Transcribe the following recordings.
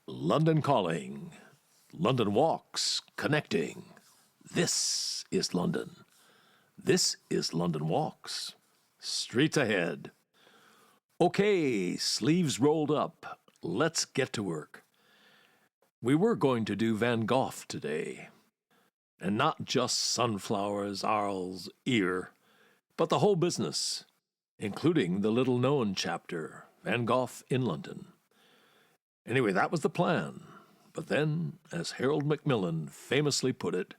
London Calling, London Walks, Connecting. This is London. This is London Walks. Streets ahead. Okay, sleeves rolled up. Let's get to work. We were going to do Van Gogh today. And not just sunflowers, Arles, ear, but the whole business, including the little-known chapter, Van Gogh in London. Anyway, that was the plan. But then, as Harold Macmillan famously put it,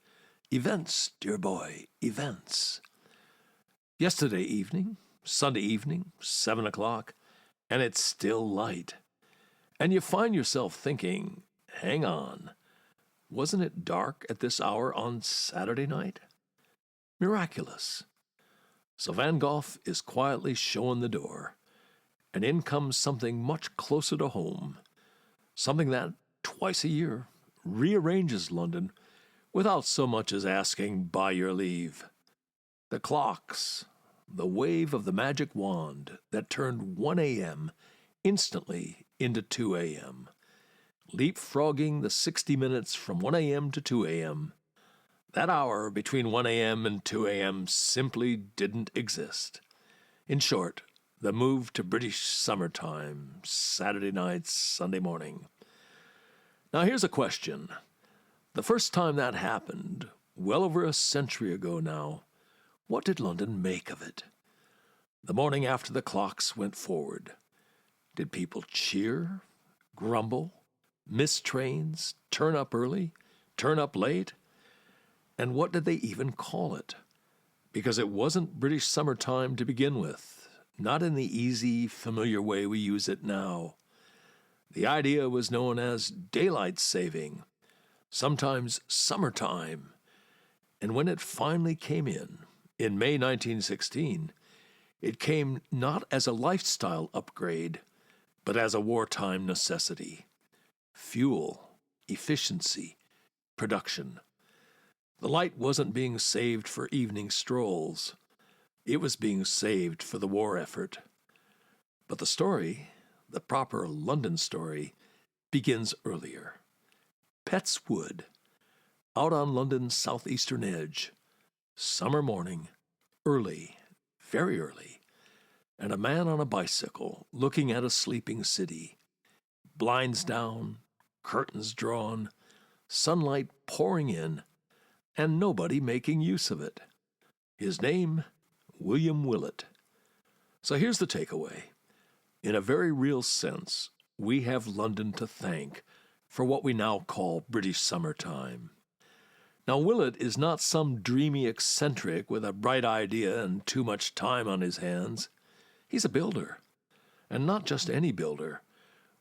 events, dear boy, events. Yesterday evening, Sunday evening, 7 o'clock, and it's still light. And you find yourself thinking, hang on, wasn't it dark at this hour on Saturday night? Miraculous. So Van Gogh is quietly showing the door, and in comes something much closer to home, something that, twice a year, rearranges London without so much as asking by your leave. The clocks, the wave of the magic wand that turned 1 a.m. instantly into 2 a.m., leapfrogging the 60 minutes from 1 a.m. to 2 a.m. That hour between 1 a.m. and 2 a.m. simply didn't exist. In short, the move to British summertime, Saturday night, Sunday morning. Now here's a question. The first time that happened, well over a century ago now, what did London make of it? The morning after the clocks went forward. Did people cheer, grumble, miss trains, turn up early, turn up late? And what did they even call it? Because it wasn't British summertime to begin with. Not in the easy, familiar way we use it now. The idea was known as daylight saving, sometimes summertime. And when it finally came in May 1916, it came not as a lifestyle upgrade, but as a wartime necessity. Fuel, efficiency, production. The light wasn't being saved for evening strolls. It was being saved for the war effort. But the story, the proper London story, begins earlier. Petts Wood, out on London's southeastern edge. Summer morning, early, very early, and a man on a bicycle looking at a sleeping city. Blinds down, curtains drawn, sunlight pouring in, and nobody making use of it. His name, William Willett. So here's the takeaway. In a very real sense, we have London to thank for what we now call British summertime. Now, Willett is not some dreamy eccentric with a bright idea and too much time on his hands. He's a builder, and not just any builder,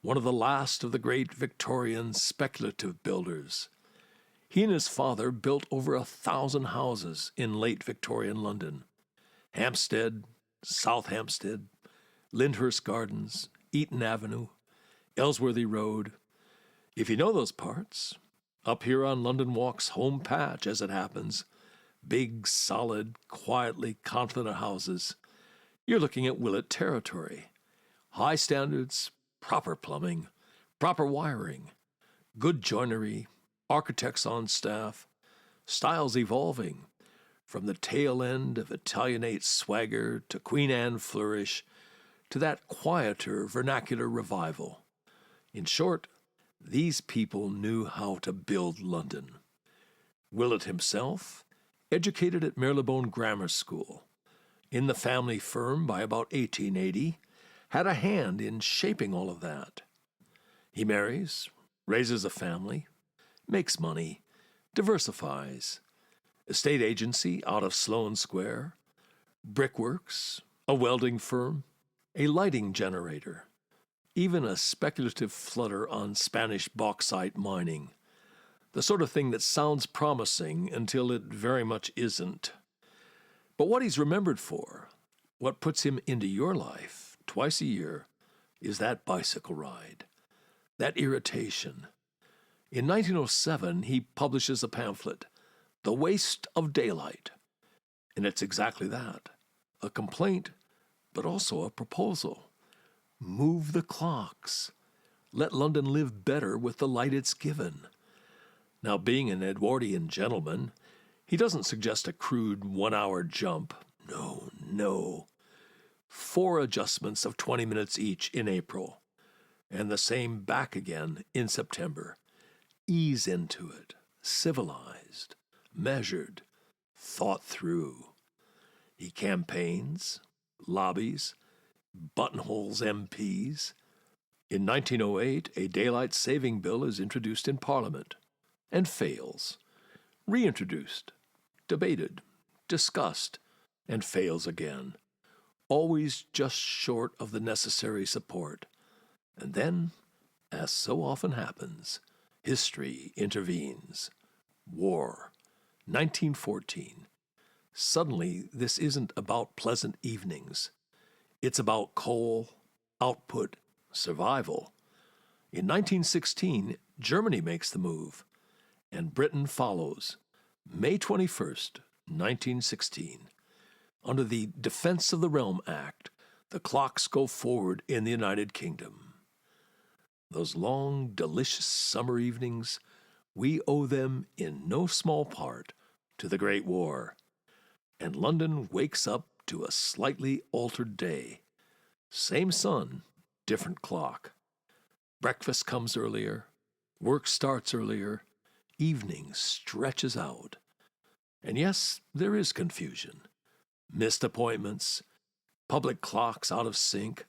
one of the last of the great Victorian speculative builders. He and his father built over 1,000 houses in late Victorian London. Hampstead, South Hampstead, Lyndhurst Gardens, Eaton Avenue, Ellsworthy Road. If you know those parts, up here on London Walk's home patch, as it happens, big, solid, quietly confident houses, you're looking at Willett territory. High standards, proper plumbing, proper wiring, good joinery, architects on staff, styles evolving, from the tail end of Italianate swagger to Queen Anne flourish to that quieter vernacular revival. In short, these people knew how to build London. Willett himself, educated at Marylebone Grammar School, in the family firm by about 1880, had a hand in shaping all of that. He marries, raises a family, makes money, diversifies. Estate agency out of Sloane Square, brickworks, a welding firm, a lighting generator, even a speculative flutter on Spanish bauxite mining, the sort of thing that sounds promising until it very much isn't. But what he's remembered for, what puts him into your life twice a year, is that bicycle ride, that irritation. In 1907, he publishes a pamphlet, The Waste of Daylight. And it's exactly that, a complaint, but also a proposal. Move the clocks. let London live better with the light it's given. Now, being an Edwardian gentleman, he doesn't suggest a crude 1-hour jump. No, no. 4 adjustments of 20 minutes each in April, and the same back again in September. Ease into it, civilized, measured, thought through. He campaigns, lobbies, buttonholes MPs. In 1908, a daylight saving bill is introduced in Parliament and fails, reintroduced, debated, discussed, and fails again, always just short of the necessary support. And then, as so often happens, history intervenes. War, 1914. Suddenly, this isn't about pleasant evenings. It's about coal, output, survival. In 1916, Germany makes the move, and Britain follows. May 21st, 1916. Under the Defense of the Realm Act, the clocks go forward in the United Kingdom. Those long, delicious summer evenings, we owe them in no small part to the Great War. And London wakes up to a slightly altered day. Same sun, different clock. Breakfast comes earlier, work starts earlier, evening stretches out. And yes, there is confusion. Missed appointments, public clocks out of sync,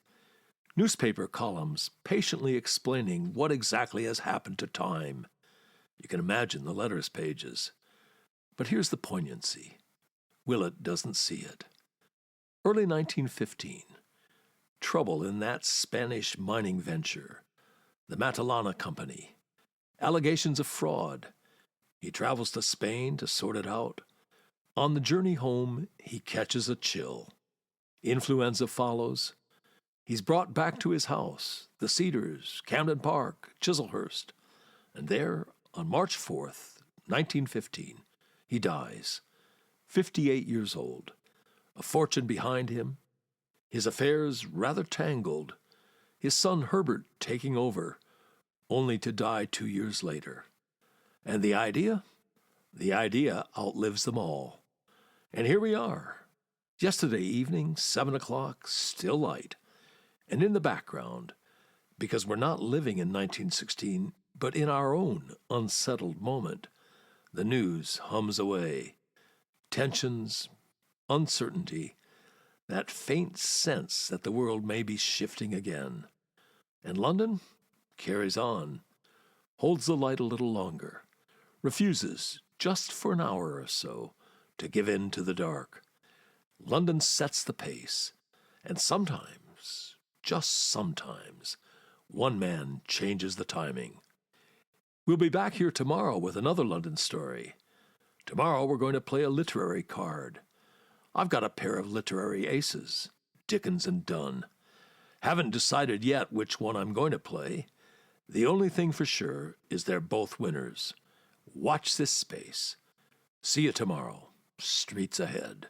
newspaper columns patiently explaining what exactly has happened to time. You can imagine the letters pages. But here's the poignancy. Willett doesn't see it. Early 1915. Trouble in that Spanish mining venture, the Matalana Company. Allegations of fraud. He travels to Spain to sort it out. On the journey home, he catches a chill. Influenza follows. He's brought back to his house, the Cedars, Camden Park, Chislehurst. And there, on March 4th, 1915, he dies. 58 years old, a fortune behind him, his affairs rather tangled, his son Herbert taking over, only to die 2 years later. And the idea? The idea outlives them all. And here we are. Yesterday evening, 7 o'clock, still light. And in the background, because we're not living in 1916, but in our own unsettled moment, the news hums away. Tensions, uncertainty, that faint sense that the world may be shifting again. And London carries on, holds the light a little longer, refuses, just for an hour or so, to give in to the dark. London sets the pace, and sometimes, just sometimes, one man changes the timing. We'll be back here tomorrow with another London story. Tomorrow we're going to play a literary card. I've got a pair of literary aces, Dickens and Donne. Haven't decided yet which one I'm going to play. The only thing for sure is they're both winners. Watch this space. See you tomorrow. Streets ahead.